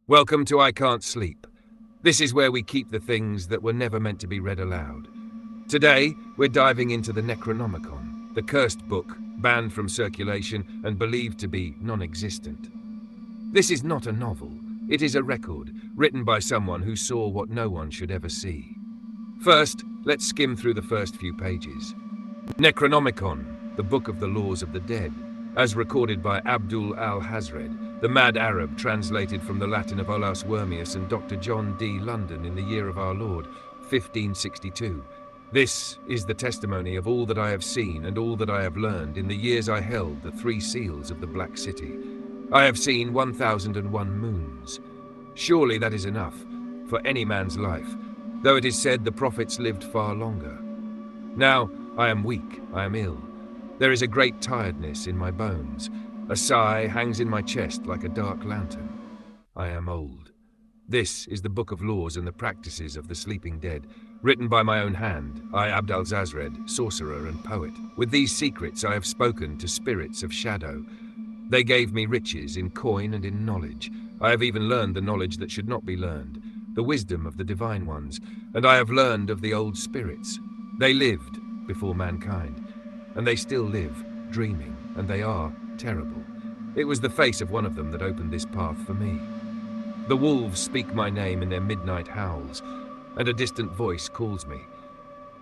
Welcome to I Can't Sleep. This is where we keep the things that were never meant to be read aloud. Today, we're diving into the Necronomicon, the cursed book, banned from circulation and believed to be non-existent. This is not a novel. It is a record, written by someone who saw what no one should ever see. First, let's skim through the first few pages. Necronomicon, the Book of the Laws of the Dead, as recorded by Abdul Alhazred, the mad Arab translated from the Latin of Olaus Wormius and Dr. John D. London in the year of our Lord, 1562. This is the testimony of all that I have seen and all that I have learned in the years I held the 3 seals of the Black City. I have seen 1001 moons. Surely that is enough for any man's life, though it is said the prophets lived far longer. Now I am weak, I am ill. There is a great tiredness in my bones. A sigh hangs in my chest like a dark lantern. I am old. This is the Book of Laws and the Practices of the Sleeping Dead, written by my own hand, I, Abdul Alhazred, sorcerer and poet. With these secrets I have spoken to spirits of shadow. They gave me riches in coin and in knowledge. I have even learned the knowledge that should not be learned, the wisdom of the divine ones, and I have learned of the old spirits. They lived before mankind, and they still live, dreaming, and they are terrible. It was the face of one of them that opened this path for me. The wolves speak my name in their midnight howls, and a distant voice calls me.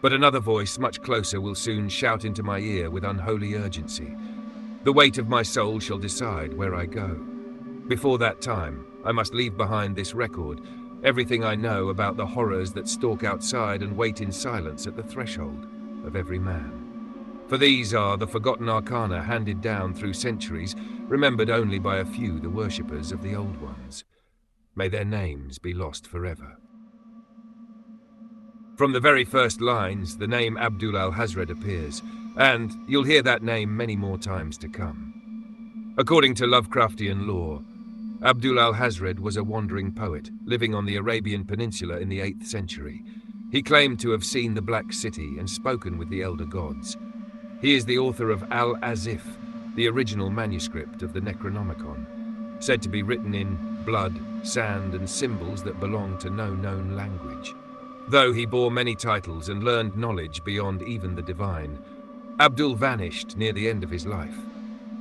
But another voice, much closer, will soon shout into my ear with unholy urgency. The weight of my soul shall decide where I go. Before that time, I must leave behind this record, everything I know about the horrors that stalk outside and wait in silence at the threshold of every man. For these are the forgotten arcana handed down through centuries, remembered only by a few, the worshippers of the old ones. May their names be lost forever. From the very first lines, the name Abdul Alhazred appears, and you'll hear that name many more times to come. According to Lovecraftian lore, Abdul Alhazred was a wandering poet, living on the Arabian Peninsula in the 8th century. He claimed to have seen the Black City and spoken with the elder gods. He is the author of Al-Azif, the original manuscript of the Necronomicon, said to be written in blood, sand, and symbols that belong to no known language. Though he bore many titles and learned knowledge beyond even the divine, Abdul vanished near the end of his life.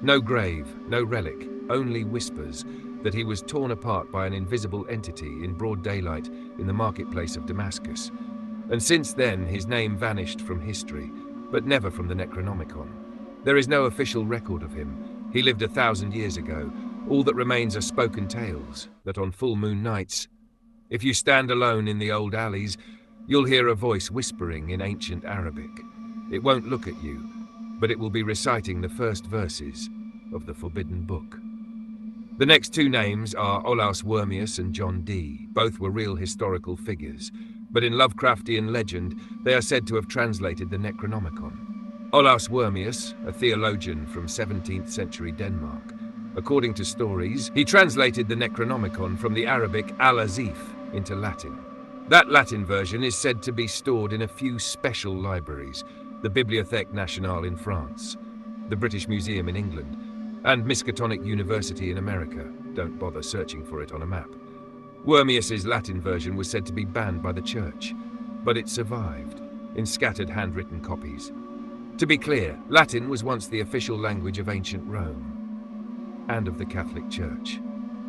No grave, no relic, only whispers that he was torn apart by an invisible entity in broad daylight in the marketplace of Damascus. And since then his name vanished from history, but never from the Necronomicon. There is no official record of him. He lived 1,000 years ago. All that remains are spoken tales, that on full moon nights, if you stand alone in the old alleys, you'll hear a voice whispering in ancient Arabic. It won't look at you, but it will be reciting the first verses of the Forbidden Book. The next 2 names are Olaus Wormius and John D. Both were real historical figures, but in Lovecraftian legend, they are said to have translated the Necronomicon. Olaus Wormius, a theologian from 17th century Denmark. According to stories, he translated the Necronomicon from the Arabic Al-Azif into Latin. That Latin version is said to be stored in a few special libraries, the Bibliothèque Nationale in France, the British Museum in England, and Miskatonic University in America. Don't bother searching for it on a map. Wormius's Latin version was said to be banned by the Church, but it survived in scattered handwritten copies. To be clear, Latin was once the official language of ancient Rome and of the Catholic Church.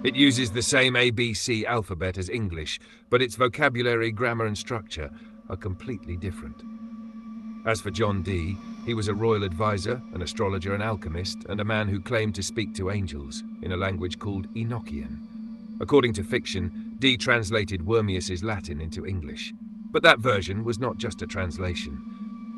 It uses the same ABC alphabet as English, but its vocabulary, grammar, and structure are completely different. As for John D., he was a royal advisor, an astrologer, an alchemist, and a man who claimed to speak to angels in a language called Enochian. According to fiction, Dee translated Wormius's Latin into English. But that version was not just a translation.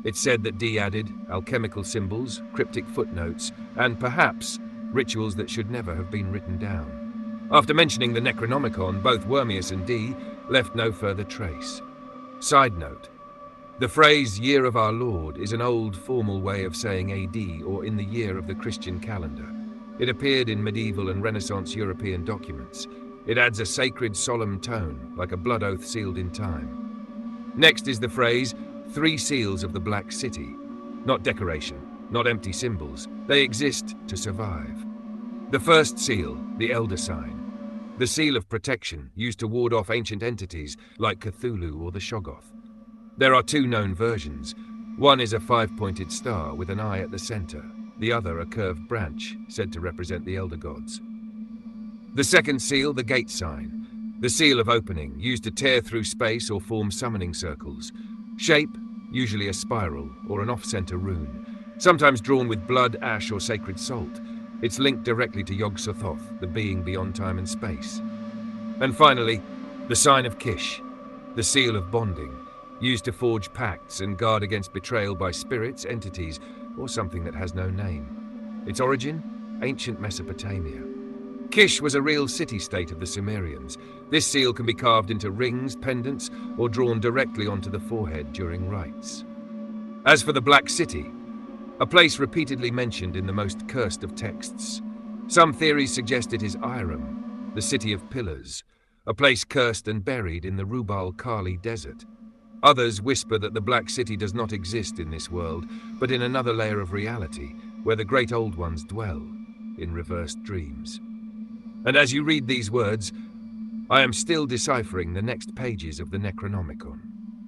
It's said that Dee added alchemical symbols, cryptic footnotes, and perhaps rituals that should never have been written down. After mentioning the Necronomicon, both Wormius and Dee left no further trace. Side note, the phrase Year of Our Lord is an old formal way of saying AD, or in the year of the Christian calendar. It appeared in medieval and Renaissance European documents. It adds a sacred, solemn tone, like a blood oath sealed in time. Next is the phrase, 3 seals of the Black City. Not decoration, not empty symbols. They exist to survive. The first seal, the Elder Sign. the seal of protection used to ward off ancient entities like Cthulhu or the Shoggoth. There are two known versions. One is a 5-pointed star with an eye at the center, the other a curved branch, said to represent the elder gods. The second seal, the gate sign, the seal of opening, used to tear through space or form summoning circles. Shape, usually a spiral or an off-center rune, sometimes drawn with blood, ash, or sacred salt. It's linked directly to Yog-Sothoth, the being beyond time and space. And finally, the sign of Kish, the seal of bonding, used to forge pacts and guard against betrayal by spirits, entities, or something that has no name. Its origin? Ancient Mesopotamia. Kish was a real city-state of the Sumerians. This seal can be carved into rings, pendants, or drawn directly onto the forehead during rites. As for the Black City, a place repeatedly mentioned in the most cursed of texts, some theories suggest it is Iram, the city of pillars, a place cursed and buried in the Rubal Khali desert. Others whisper that the Black City does not exist in this world, but in another layer of reality, where the great old ones dwell, in reversed dreams. And as you read these words, I am still deciphering the next pages of the Necronomicon,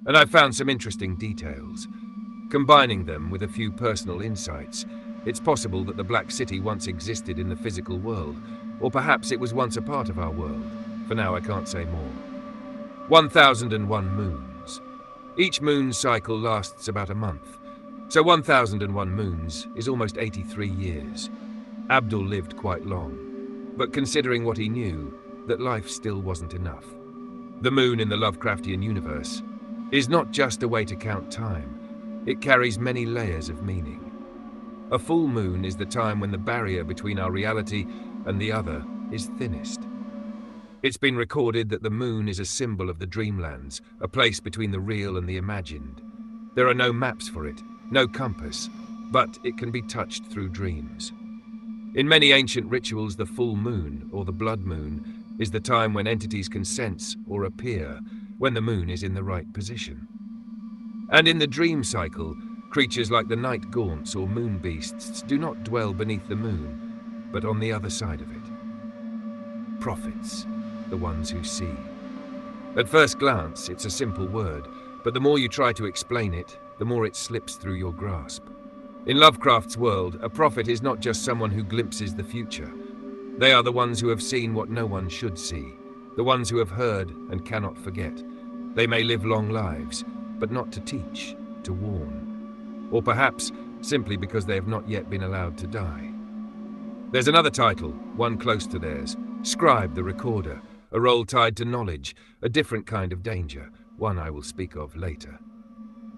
and I've found some interesting details. Combining them with a few personal insights, it's possible that the Black City once existed in the physical world, or perhaps it was once a part of our world. For now, I can't say more. 1001 moons. Each moon cycle lasts about a month, so 1001 moons is almost 83 years. Abdul lived quite long, but considering what he knew, that life still wasn't enough. The moon in the Lovecraftian universe is not just a way to count time, it carries many layers of meaning. A full moon is the time when the barrier between our reality and the other is thinnest. It's been recorded that the moon is a symbol of the dreamlands, a place between the real and the imagined. There are no maps for it, no compass, but it can be touched through dreams. In many ancient rituals, the full moon, or the blood moon, is the time when entities can sense or appear, when the moon is in the right position. And in the dream cycle, creatures like the night gaunts or moon beasts do not dwell beneath the moon, but on the other side of it. Prophets, the ones who see. At first glance, it's a simple word, but the more you try to explain it, the more it slips through your grasp. In Lovecraft's world, a prophet is not just someone who glimpses the future. They are the ones who have seen what no one should see, the ones who have heard and cannot forget. They may live long lives, but not to teach, to warn. Or perhaps simply because they have not yet been allowed to die. There's another title, one close to theirs, Scribe the Recorder, a role tied to knowledge, a different kind of danger, one I will speak of later.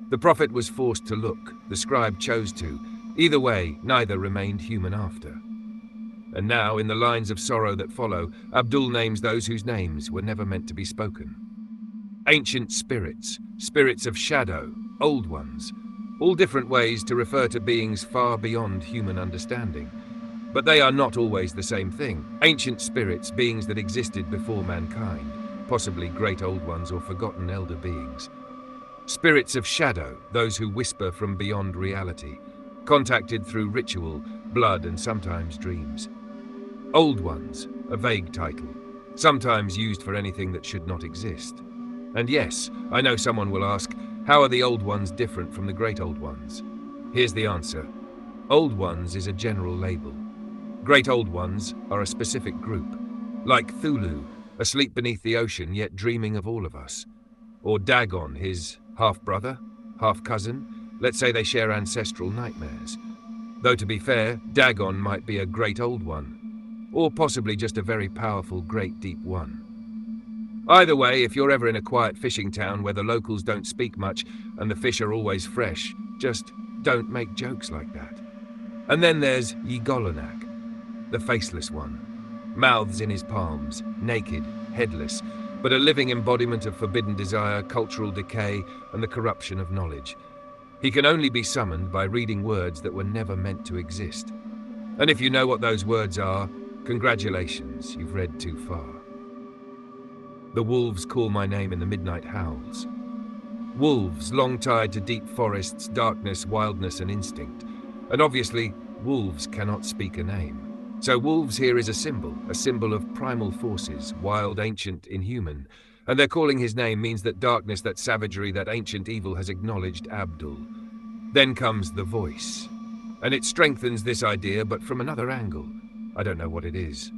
The prophet was forced to look, the scribe chose to. Either way, neither remained human after. And now, in the lines of sorrow that follow, Abdul names those whose names were never meant to be spoken. Ancient spirits, spirits of shadow, old ones, all different ways to refer to beings far beyond human understanding. But they are not always the same thing. Ancient spirits, beings that existed before mankind, possibly great old ones or forgotten elder beings. Spirits of shadow, those who whisper from beyond reality, contacted through ritual, blood, and sometimes dreams. Old ones, a vague title, sometimes used for anything that should not exist. And yes, I know someone will ask, how are the old ones different from the great old ones? Here's the answer. Old ones is a general label. Great old ones are a specific group, like Cthulhu, asleep beneath the ocean yet dreaming of all of us. Or Dagon, his half-brother, half-cousin. Let's say they share ancestral nightmares. Though to be fair, Dagon might be a great old one, or possibly just a very powerful great deep one. Either way, if you're ever in a quiet fishing town where the locals don't speak much and the fish are always fresh, just don't make jokes like that. And then there's Ygolonak, the faceless one. Mouths in his palms, naked, headless, but a living embodiment of forbidden desire, cultural decay, and the corruption of knowledge. He can only be summoned by reading words that were never meant to exist. And if you know what those words are, congratulations, you've read too far. The wolves call my name in the midnight howls. Wolves, long tied to deep forests, darkness, wildness, and instinct. And obviously, wolves cannot speak a name. So wolves here is a symbol of primal forces, wild, ancient, inhuman. And they're calling his name means that darkness, that savagery, that ancient evil has acknowledged Abdul. Then comes the voice. And it strengthens this idea, but from another angle. I don't know what it is.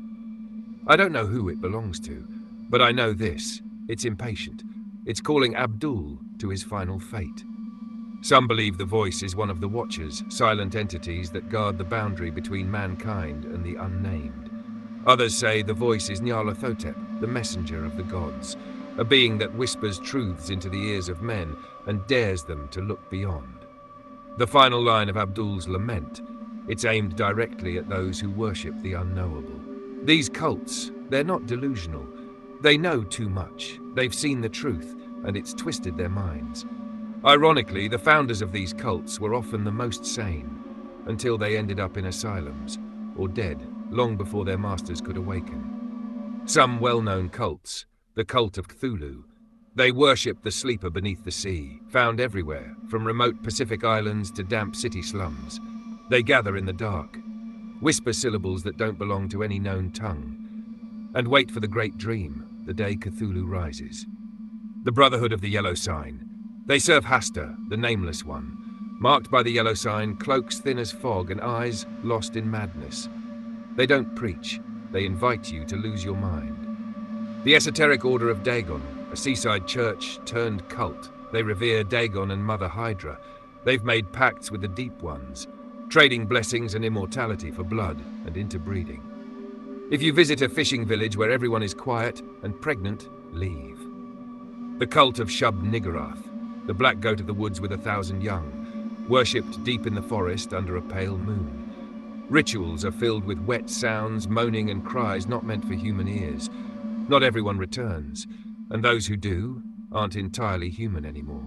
I don't know who it belongs to, but I know this. It's impatient. It's calling Abdul to his final fate. Some believe the voice is one of the Watchers, silent entities that guard the boundary between mankind and the unnamed. Others say the voice is Nyarlathotep, the messenger of the gods, a being that whispers truths into the ears of men and dares them to look beyond. The final line of Abdul's lament, it's aimed directly at those who worship the unknowable. These cults, they're not delusional. They know too much. They've seen the truth, and it's twisted their minds. Ironically, the founders of these cults were often the most sane, until they ended up in asylums, or dead, long before their masters could awaken. Some well-known cults, the cult of Cthulhu, they worship the sleeper beneath the sea, found everywhere, from remote Pacific islands to damp city slums. They gather in the dark, whisper syllables that don't belong to any known tongue, and wait for the great dream, the day Cthulhu rises. The Brotherhood of the Yellow Sign. They serve Hasta, the Nameless One, marked by the yellow sign, cloaks thin as fog and eyes lost in madness. They don't preach, they invite you to lose your mind. The Esoteric Order of Dagon, a seaside church turned cult. They revere Dagon and Mother Hydra. They've made pacts with the Deep Ones, trading blessings and immortality for blood and interbreeding. If you visit a fishing village where everyone is quiet and pregnant, leave. The cult of Shub-Niggurath, the black goat of the woods with 1,000 young, worshipped deep in the forest under a pale moon. Rituals are filled with wet sounds, moaning and cries not meant for human ears. Not everyone returns, and those who do aren't entirely human anymore.